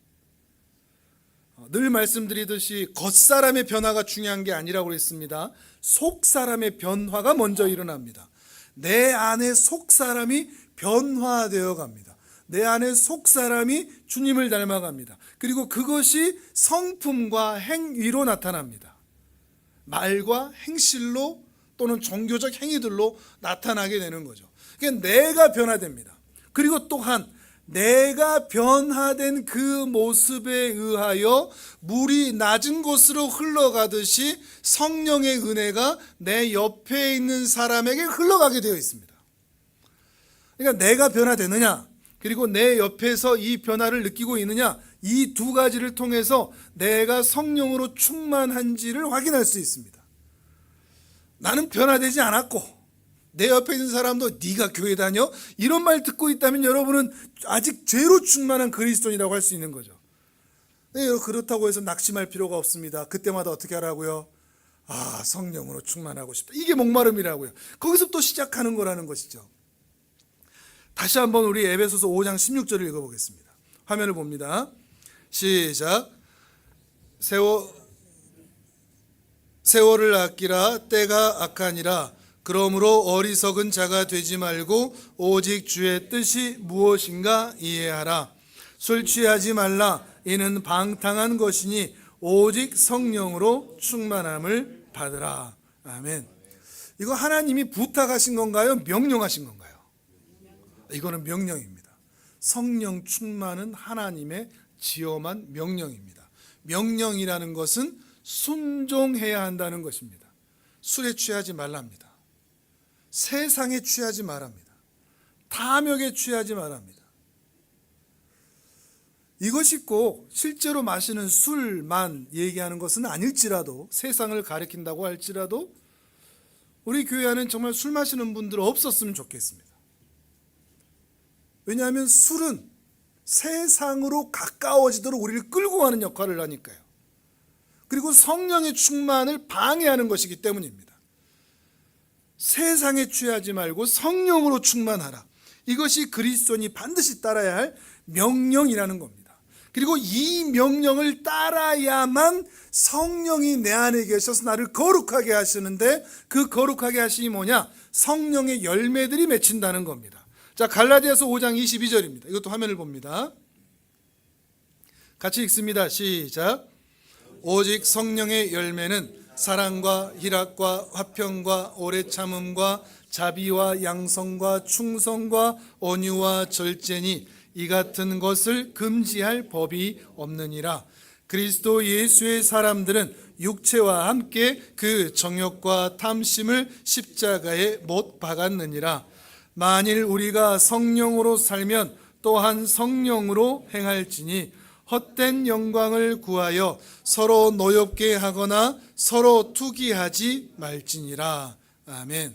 늘 말씀드리듯이 겉사람의 변화가 중요한 게 아니라고 그랬습니다. 속사람의 변화가 먼저 일어납니다. 내 안에 속사람이 변화되어 갑니다. 내 안에 속사람이 주님을 닮아갑니다. 그리고 그것이 성품과 행위로 나타납니다. 말과 행실로 또는 종교적 행위들로 나타나게 되는 거죠. 그러니까 내가 변화됩니다. 그리고 또한 내가 변화된 그 모습에 의하여 물이 낮은 곳으로 흘러가듯이 성령의 은혜가 내 옆에 있는 사람에게 흘러가게 되어 있습니다. 그러니까 내가 변화되느냐, 그리고 내 옆에서 이 변화를 느끼고 있느냐, 이 두 가지를 통해서 내가 성령으로 충만한지를 확인할 수 있습니다. 나는 변화되지 않았고 내 옆에 있는 사람도 네가 교회 다녀? 이런 말 듣고 있다면 여러분은 아직 죄로 충만한 그리스도인이라고 할 수 있는 거죠. 네, 그렇다고 해서 낙심할 필요가 없습니다. 그때마다 어떻게 하라고요? 성령으로 충만하고 싶다. 이게 목마름이라고요. 거기서 또 시작하는 거라는 것이죠. 다시 한번 우리 에베소서 5장 16절을 읽어보겠습니다. 화면을 봅니다. 시작. 세월을 아끼라, 때가 악하니라. 그러므로 어리석은 자가 되지 말고 오직 주의 뜻이 무엇인가 이해하라. 술 취하지 말라. 이는 방탕한 것이니 오직 성령으로 충만함을 받으라. 아멘. 이거 하나님이 부탁하신 건가요? 명령하신 건가요? 이거는 명령입니다. 성령 충만은 하나님의 지엄한 명령입니다. 명령이라는 것은 순종해야 한다는 것입니다. 술에 취하지 말랍니다. 세상에 취하지 말합니다. 탐욕에 취하지 말합니다. 이것이 꼭 실제로 마시는 술만 얘기하는 것은 아닐지라도, 세상을 가리킨다고 할지라도 우리 교회 안에는 정말 술 마시는 분들 없었으면 좋겠습니다. 왜냐하면 술은 세상으로 가까워지도록 우리를 끌고 가는 역할을 하니까요. 그리고 성령의 충만을 방해하는 것이기 때문입니다. 세상에 취하지 말고 성령으로 충만하라. 이것이 그리스도인이 반드시 따라야 할 명령이라는 겁니다. 그리고 이 명령을 따라야만 성령이 내 안에 계셔서 나를 거룩하게 하시는데, 그 거룩하게 하심이 뭐냐? 성령의 열매들이 맺힌다는 겁니다. 자, 갈라디아서 5장 22절입니다. 이것도 화면을 봅니다. 같이 읽습니다. 시작. 오직 성령의 열매는 사랑과 희락과 화평과 오래 참음과 자비와 양성과 충성과 온유와 절제니 이 같은 것을 금지할 법이 없느니라. 그리스도 예수의 사람들은 육체와 함께 그 정욕과 탐심을 십자가에 못 박았느니라. 만일 우리가 성령으로 살면 또한 성령으로 행할지니 헛된 영광을 구하여 서로 노엽게 하거나 서로 투기하지 말지니라. 아멘.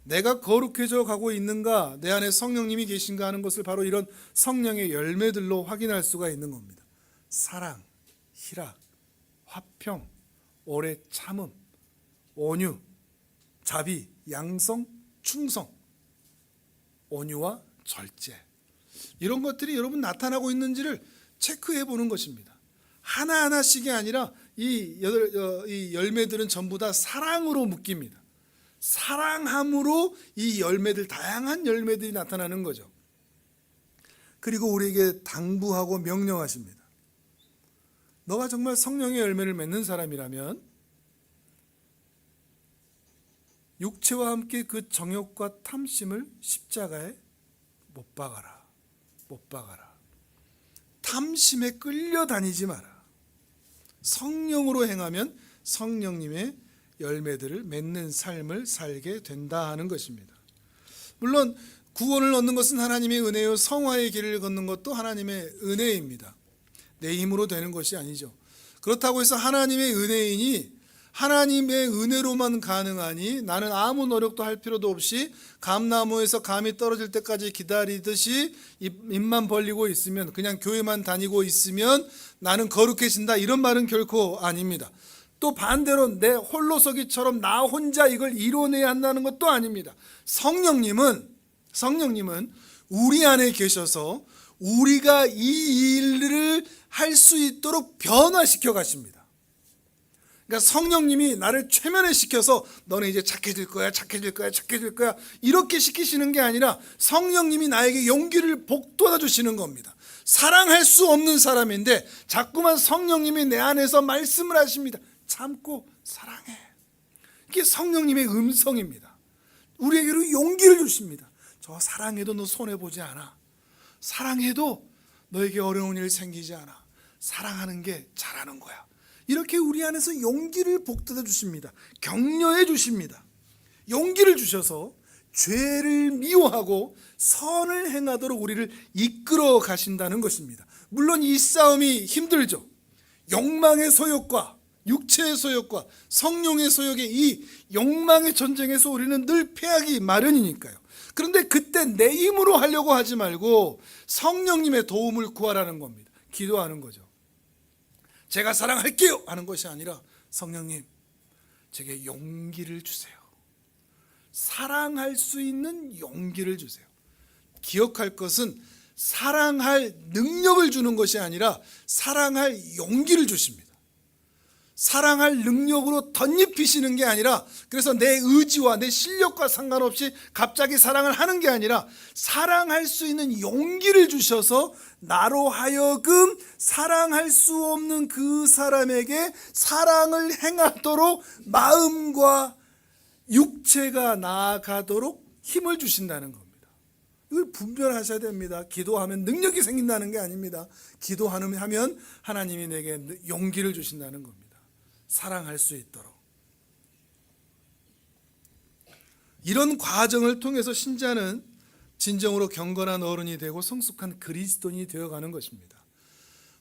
내가 거룩해져 가고 있는가, 내 안에 성령님이 계신가 하는 것을 바로 이런 성령의 열매들로 확인할 수가 있는 겁니다. 사랑, 희락, 화평, 오래 참음, 온유, 자비, 양성, 충성, 온유와 절제, 이런 것들이 여러분 나타나고 있는지를 체크해 보는 것입니다. 하나하나씩이 아니라 이 열매들은 전부 다 사랑으로 묶입니다. 사랑함으로 이 열매들, 다양한 열매들이 나타나는 거죠. 그리고 우리에게 당부하고 명령하십니다. 너가 정말 성령의 열매를 맺는 사람이라면 육체와 함께 그 정욕과 탐심을 십자가에 못 박아라. 못 박아라. 탐심에 끌려다니지 마라. 성령으로 행하면 성령님의 열매들을 맺는 삶을 살게 된다 하는 것입니다. 물론 구원을 얻는 것은 하나님의 은혜요, 성화의 길을 걷는 것도 하나님의 은혜입니다. 내 힘으로 되는 것이 아니죠. 그렇다고 해서 하나님의 은혜이니 하나님의 은혜로만 가능하니 나는 아무 노력도 할 필요도 없이 감나무에서 감이 떨어질 때까지 기다리듯이 입만 벌리고 있으면, 그냥 교회만 다니고 있으면 나는 거룩해진다, 이런 말은 결코 아닙니다. 또 반대로 내 홀로서기처럼 나 혼자 이걸 이뤄내야 한다는 것도 아닙니다. 성령님은 우리 안에 계셔서 우리가 이 일을 할 수 있도록 변화시켜 가십니다. 그러니까 성령님이 나를 최면화시켜서 너는 이제 착해질 거야, 착해질 거야, 착해질 거야, 이렇게 시키시는 게 아니라 성령님이 나에게 용기를 북돋아 주시는 겁니다. 사랑할 수 없는 사람인데 자꾸만 성령님이 내 안에서 말씀을 하십니다. 참고 사랑해. 이게 성령님의 음성입니다. 우리에게로 용기를 주십니다. 저 사랑해도 너 손해보지 않아. 사랑해도 너에게 어려운 일 생기지 않아. 사랑하는 게 잘하는 거야. 이렇게 우리 안에서 용기를 북돋아 주십니다. 격려해 주십니다. 용기를 주셔서 죄를 미워하고 선을 행하도록 우리를 이끌어 가신다는 것입니다. 물론 이 싸움이 힘들죠. 욕망의 소욕과 육체의 소욕과 성령의 소욕의 이 욕망의 전쟁에서 우리는 늘 패하기 마련이니까요. 그런데 그때 내 힘으로 하려고 하지 말고 성령님의 도움을 구하라는 겁니다. 기도하는 거죠. 제가 사랑할게요 하는 것이 아니라 성령님, 제게 용기를 주세요. 사랑할 수 있는 용기를 주세요. 기억할 것은 사랑할 능력을 주는 것이 아니라 사랑할 용기를 주십니다. 사랑할 능력으로 덧입히시는 게 아니라, 그래서 내 의지와 내 실력과 상관없이 갑자기 사랑을 하는 게 아니라 사랑할 수 있는 용기를 주셔서 나로 하여금 사랑할 수 없는 그 사람에게 사랑을 행하도록 마음과 육체가 나아가도록 힘을 주신다는 겁니다. 이걸 분별하셔야 됩니다. 기도하면 능력이 생긴다는 게 아닙니다. 기도하면 하나님이 내게 용기를 주신다는 겁니다. 사랑할 수 있도록. 이런 과정을 통해서 신자는 진정으로 경건한 어른이 되고 성숙한 그리스도인이 되어가는 것입니다.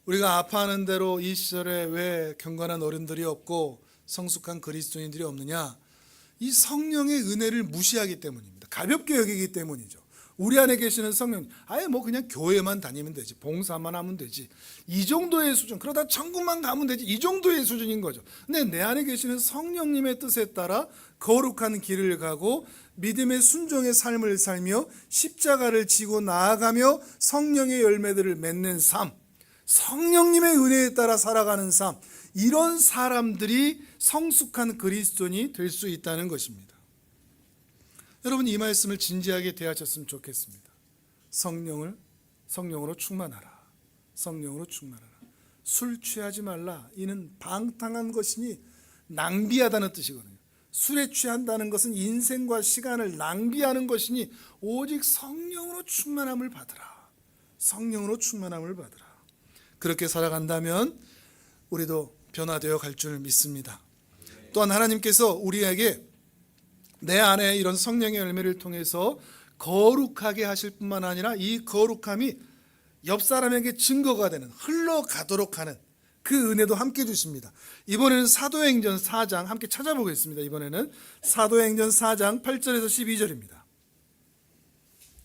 우리가 아파하는 대로 이 시절에 왜 경건한 어른들이 없고 성숙한 그리스도인들이 없느냐? 이 성령의 은혜를 무시하기 때문입니다. 가볍게 여기기 때문이죠. 우리 안에 계시는 성령, 아예 뭐 그냥 교회만 다니면 되지, 봉사만 하면 되지, 이 정도의 수준, 그러다 천국만 가면 되지, 이 정도의 수준인 거죠. 근데 내 안에 계시는 성령님의 뜻에 따라 거룩한 길을 가고 믿음의 순종의 삶을 살며 십자가를 지고 나아가며 성령의 열매들을 맺는 삶, 성령님의 은혜에 따라 살아가는 삶, 이런 사람들이 성숙한 그리스도인이 될 수 있다는 것입니다. 여러분, 이 말씀을 진지하게 대하셨으면 좋겠습니다. 성령으로 충만하라. 성령으로 충만하라. 술 취하지 말라. 이는 방탕한 것이니 낭비하다는 뜻이거든요. 술에 취한다는 것은 인생과 시간을 낭비하는 것이니 오직 성령으로 충만함을 받으라. 성령으로 충만함을 받으라. 그렇게 살아간다면 우리도 변화되어 갈 줄 믿습니다. 또한 하나님께서 우리에게 내 안에 이런 성령의 열매를 통해서 거룩하게 하실 뿐만 아니라 이 거룩함이 옆 사람에게 증거가 되는, 흘러가도록 하는 그 은혜도 함께 주십니다. 이번에는 사도행전 4장 함께 찾아보겠습니다. 이번에는 사도행전 4장 8절에서 12절입니다.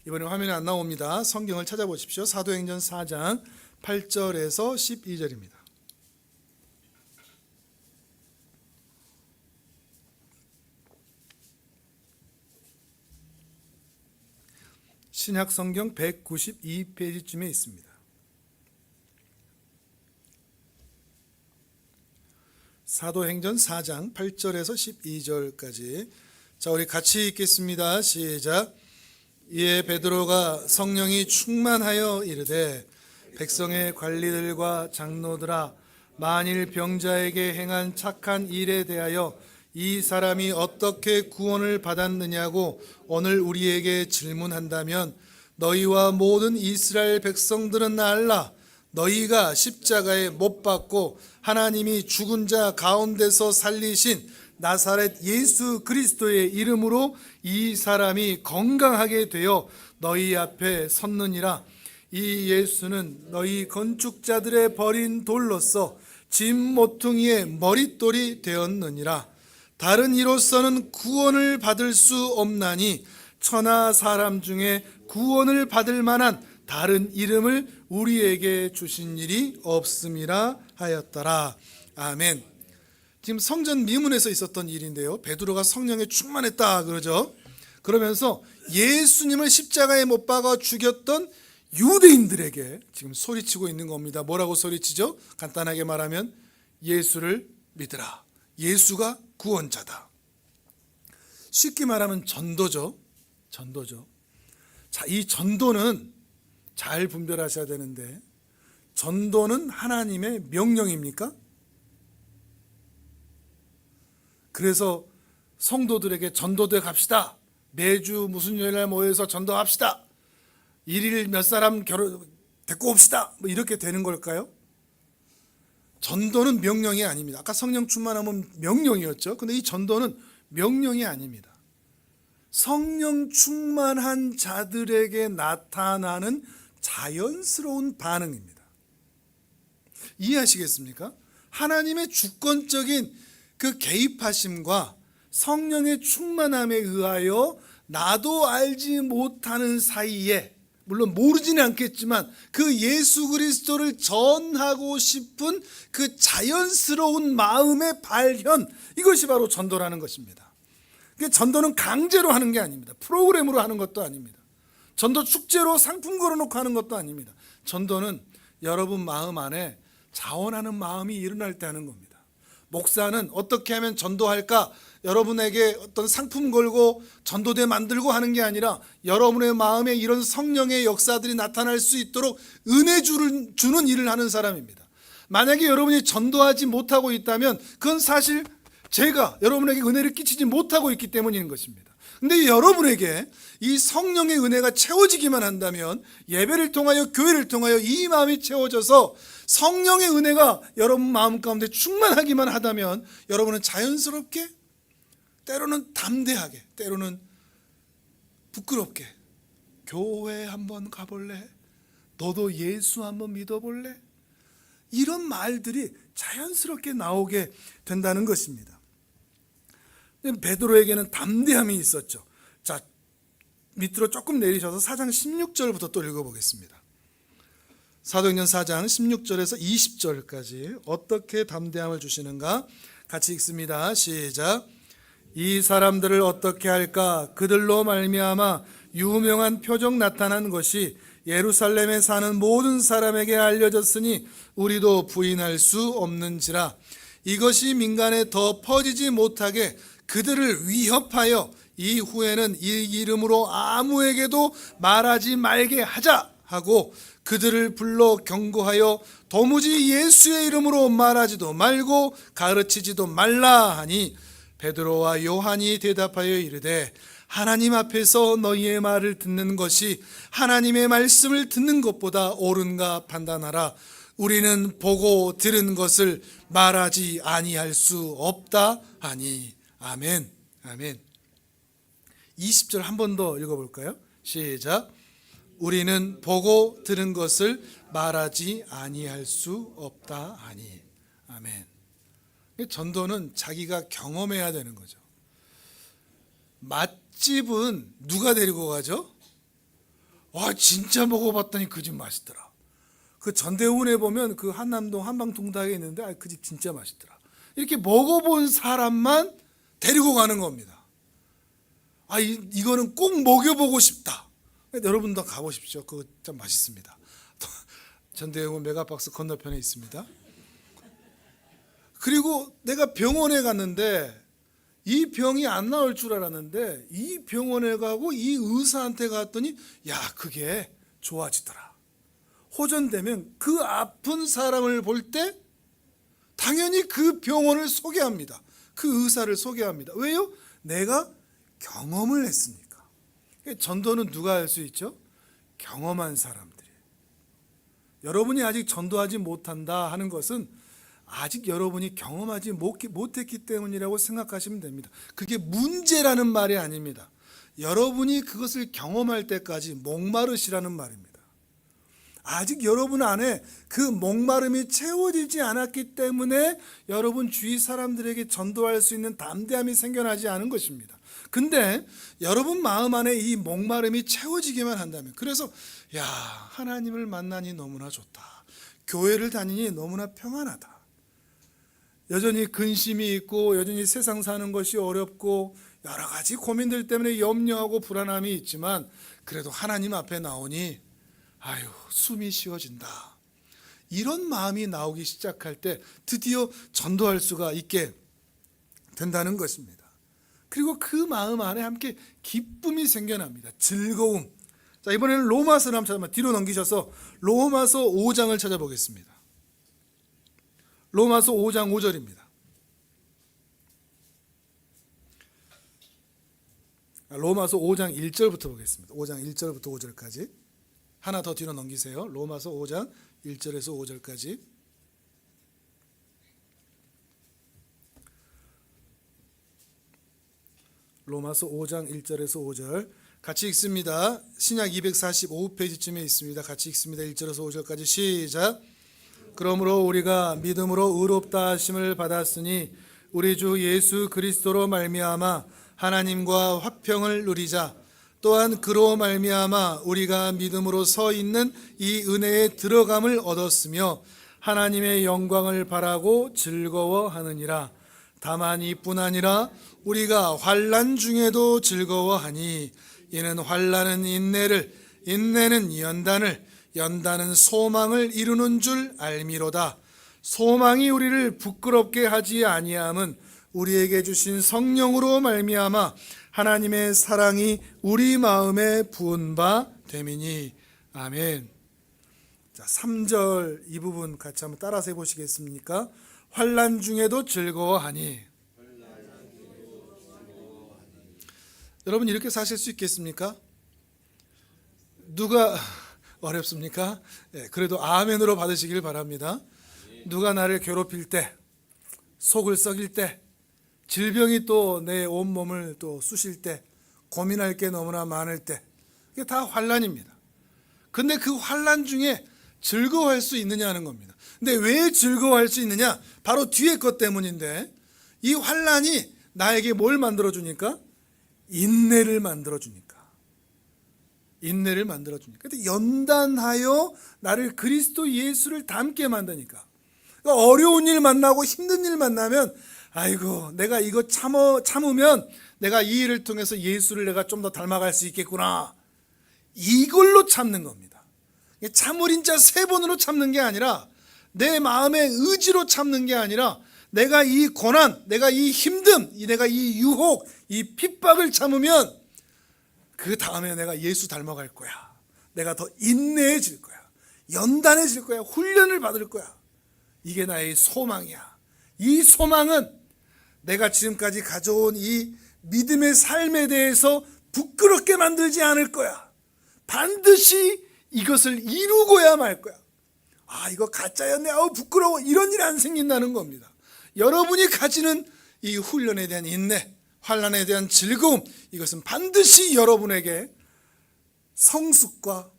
이번에 화면에 안 나옵니다. 성경을 찾아보십시오. 사도행전 4장 8절에서 12절입니다. 신약성경 192페이지쯤에 있습니다. 사도행전 4장 8절에서 12절까지. 자, 우리 같이 읽겠습니다. 시작. 이에 베드로가 성령이 충만하여 이르되 백성의 관리들과 장로들아, 만일 병자에게 행한 착한 일에 대하여 이 사람이 어떻게 구원을 받았느냐고 오늘 우리에게 질문한다면 너희와 모든 이스라엘 백성들은 알라. 너희가 십자가에 못 박고 하나님이 죽은 자 가운데서 살리신 나사렛 예수 그리스도의 이름으로 이 사람이 건강하게 되어 너희 앞에 섰느니라. 이 예수는 너희 건축자들의 버린 돌로서 짐 모퉁이의 머릿돌이 되었느니라. 다른 이로서는 구원을 받을 수 없나니 천하 사람 중에 구원을 받을 만한 다른 이름을 우리에게 주신 일이 없음이라 하였더라. 아멘. 지금 성전 미문에서 있었던 일인데요, 베드로가 성령에 충만했다 그러죠. 그러면서 예수님을 십자가에 못 박아 죽였던 유대인들에게 지금 소리치고 있는 겁니다. 뭐라고 소리치죠? 간단하게 말하면 예수를 믿으라. 예수가 구원자다. 쉽게 말하면 전도죠. 전도죠. 자, 이 전도는 잘 분별하셔야 되는데, 전도는 하나님의 명령입니까? 그래서 성도들에게 전도대 갑시다. 매주 무슨 요일날 모여서 전도합시다. 일일 몇 사람 데리고 옵시다. 뭐 이렇게 되는 걸까요? 전도는 명령이 아닙니다. 아까 성령 충만하면 명령이었죠. 근데 이 전도는 명령이 아닙니다. 성령 충만한 자들에게 나타나는 자연스러운 반응입니다. 이해하시겠습니까? 하나님의 주권적인 그 개입하심과 성령의 충만함에 의하여 나도 알지 못하는 사이에, 물론 모르지는 않겠지만 그 예수 그리스도를 전하고 싶은 그 자연스러운 마음의 발현, 이것이 바로 전도라는 것입니다. 전도는 강제로 하는 게 아닙니다. 프로그램으로 하는 것도 아닙니다. 전도 축제로 상품 걸어놓고 하는 것도 아닙니다. 전도는 여러분 마음 안에 자원하는 마음이 일어날 때 하는 겁니다. 목사는 어떻게 하면 전도할까? 여러분에게 어떤 상품 걸고 전도대 만들고 하는 게 아니라 여러분의 마음에 이런 성령의 역사들이 나타날 수 있도록 은혜 주는 일을 하는 사람입니다. 만약에 여러분이 전도하지 못하고 있다면 그건 사실 제가 여러분에게 은혜를 끼치지 못하고 있기 때문인 것입니다. 근데 여러분에게 이 성령의 은혜가 채워지기만 한다면, 예배를 통하여 교회를 통하여 이 마음이 채워져서 성령의 은혜가 여러분 마음 가운데 충만하기만 하다면 여러분은 자연스럽게, 때로는 담대하게, 때로는 부끄럽게 교회 한번 가볼래? 너도 예수 한번 믿어볼래? 이런 말들이 자연스럽게 나오게 된다는 것입니다. 베드로에게는 담대함이 있었죠. 자, 밑으로 조금 내리셔서 4장 16절부터 또 읽어보겠습니다. 사도행전 4장 16절에서 20절까지 어떻게 담대함을 주시는가 같이 읽습니다. 시작. 이 사람들을 어떻게 할까? 그들로 말미암아 유명한 표적 나타난 것이 예루살렘에 사는 모든 사람에게 알려졌으니 우리도 부인할 수 없는지라. 이것이 민간에 더 퍼지지 못하게 그들을 위협하여 이후에는 이 이름으로 아무에게도 말하지 말게 하자 하고 그들을 불러 경고하여 도무지 예수의 이름으로 말하지도 말고 가르치지도 말라 하니, 베드로와 요한이 대답하여 이르되 하나님 앞에서 너희의 말을 듣는 것이 하나님의 말씀을 듣는 것보다 옳은가 판단하라. 우리는 보고 들은 것을 말하지 아니할 수 없다 하니. 아멘. 아멘. 20절 한 번 더 읽어볼까요? 시작. 우리는 보고 들은 것을 말하지 아니할 수 없다 하니. 아멘. 전도는 자기가 경험해야 되는 거죠. 맛집은 누가 데리고 가죠? 와, 진짜 먹어봤더니 그 집 맛있더라. 그 전대훈에 보면 그 한남동 한방통닭에 있는데 그 집 진짜 맛있더라. 이렇게 먹어본 사람만 데리고 가는 겁니다. 이거는 꼭 먹여보고 싶다. 여러분도 가보십시오. 그거 참 맛있습니다. 전대훈 메가박스 건너편에 있습니다. 그리고 내가 병원에 갔는데 이 병이 안 나올 줄 알았는데 이 병원에 가고 이 의사한테 갔더니 그게 좋아지더라. 호전되면 그 아픈 사람을 볼 때 당연히 그 병원을 소개합니다. 그 의사를 소개합니다. 왜요? 내가 경험을 했으니까. 전도는 누가 할 수 있죠? 경험한 사람들이에요. 여러분이 아직 전도하지 못한다 하는 것은 아직 여러분이 경험하지 못했기 때문이라고 생각하시면 됩니다. 그게 문제라는 말이 아닙니다. 여러분이 그것을 경험할 때까지 목마르시라는 말입니다. 아직 여러분 안에 그 목마름이 채워지지 않았기 때문에 여러분 주위 사람들에게 전도할 수 있는 담대함이 생겨나지 않은 것입니다. 근데 여러분 마음 안에 이 목마름이 채워지기만 한다면, 그래서 하나님을 만나니 너무나 좋다, 교회를 다니니 너무나 평안하다, 여전히 근심이 있고 여전히 세상 사는 것이 어렵고 여러 가지 고민들 때문에 염려하고 불안함이 있지만 그래도 하나님 앞에 나오니 숨이 쉬어진다, 이런 마음이 나오기 시작할 때 드디어 전도할 수가 있게 된다는 것입니다. 그리고 그 마음 안에 함께 기쁨이 생겨납니다. 즐거움. 자, 이번에는 로마서를 한번 찾아보면, 뒤로 넘기셔서 로마서 5장을 찾아보겠습니다. 로마서 5장 5절입니다. 로마서 5장 1절부터 보겠습니다. 5장 1절부터 5절까지. 하나 더 뒤로 넘기세요. 로마서 5장 1절에서 5절까지. 로마서 5장 1절에서 5절 같이 읽습니다. 신약 245페이지쯤에 있습니다. 같이 읽습니다. 1절에서 5절까지 시작. 그러므로 우리가 믿음으로 의롭다 하심을 받았으니 우리 주 예수 그리스도로 말미암아 하나님과 화평을 누리자. 또한 그로 말미암아 우리가 믿음으로 서 있는 이 은혜에 들어감을 얻었으며 하나님의 영광을 바라고 즐거워하느니라. 다만 이뿐 아니라 우리가 환난 중에도 즐거워하니 이는 환난은 인내를, 인내는 연단을, 연단은 소망을 이루는 줄 알미로다. 소망이 우리를 부끄럽게 하지 아니함은 우리에게 주신 성령으로 말미암아 하나님의 사랑이 우리 마음에 부은 바 됨이니. 아멘. 자, 3절 이 부분 같이 한번 따라서 해보시겠습니까? 환난 중에도 즐거워하니. 여러분 이렇게 사실 수 있겠습니까? 누가 어렵습니까? 그래도 아멘으로 받으시길 바랍니다. 누가 나를 괴롭힐 때, 속을 썩일 때, 질병이 또 내 온몸을 또 쑤실 때, 고민할 게 너무나 많을 때, 이게 다 환난입니다. 근데 그 환난 중에 즐거워할 수 있느냐는 겁니다. 근데 왜 즐거워할 수 있느냐? 바로 뒤에 것 때문인데, 이 환난이 나에게 뭘 만들어주니까? 인내를 만들어주니까. 인내를 만들어주니까. 근데 연단하여 나를 그리스도 예수를 닮게 만드니까. 그러니까 어려운 일 만나고 힘든 일 만나면 내가 이거 참으면 내가 이 일을 통해서 예수를 내가 좀 더 닮아갈 수 있겠구나, 이걸로 참는 겁니다. 참을 인자 3번으로 참는 게 아니라 내 마음의 의지로 참는 게 아니라 내가 이 고난, 내가 이 힘듦, 내가 이 유혹, 이 핍박을 참으면 그 다음에 내가 예수 닮아갈 거야, 내가 더 인내해질 거야, 연단해질 거야, 훈련을 받을 거야. 이게 나의 소망이야. 이 소망은 내가 지금까지 가져온 이 믿음의 삶에 대해서 부끄럽게 만들지 않을 거야. 반드시 이것을 이루고야 말 거야. 이거 가짜였네, 부끄러워, 이런 일이 안 생긴다는 겁니다. 여러분이 가지는 이 훈련에 대한 인내, 환난에 대한 즐거움, 이것은 반드시 여러분에게 성숙과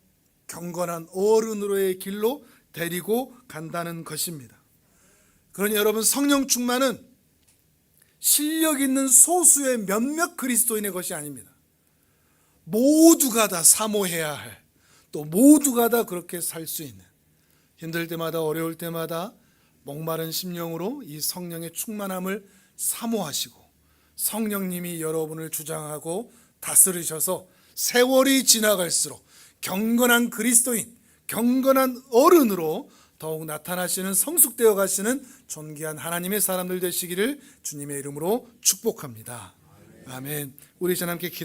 경건한 어른으로의 길로 데리고 간다는 것입니다. 그러니 여러분, 성령 충만은 실력 있는 소수의 몇몇 그리스도인의 것이 아닙니다. 모두가 다 사모해야 할, 또 모두가 다 그렇게 살 수 있는, 힘들 때마다 어려울 때마다 목마른 심령으로 이 성령의 충만함을 사모하시고 성령님이 여러분을 주장하고 다스리셔서 세월이 지나갈수록 경건한 그리스도인, 경건한 어른으로 더욱 나타나시는, 성숙되어 가시는 존귀한 하나님의 사람들 되시기를 주님의 이름으로 축복합니다. 아멘. 우리 전 함께 기도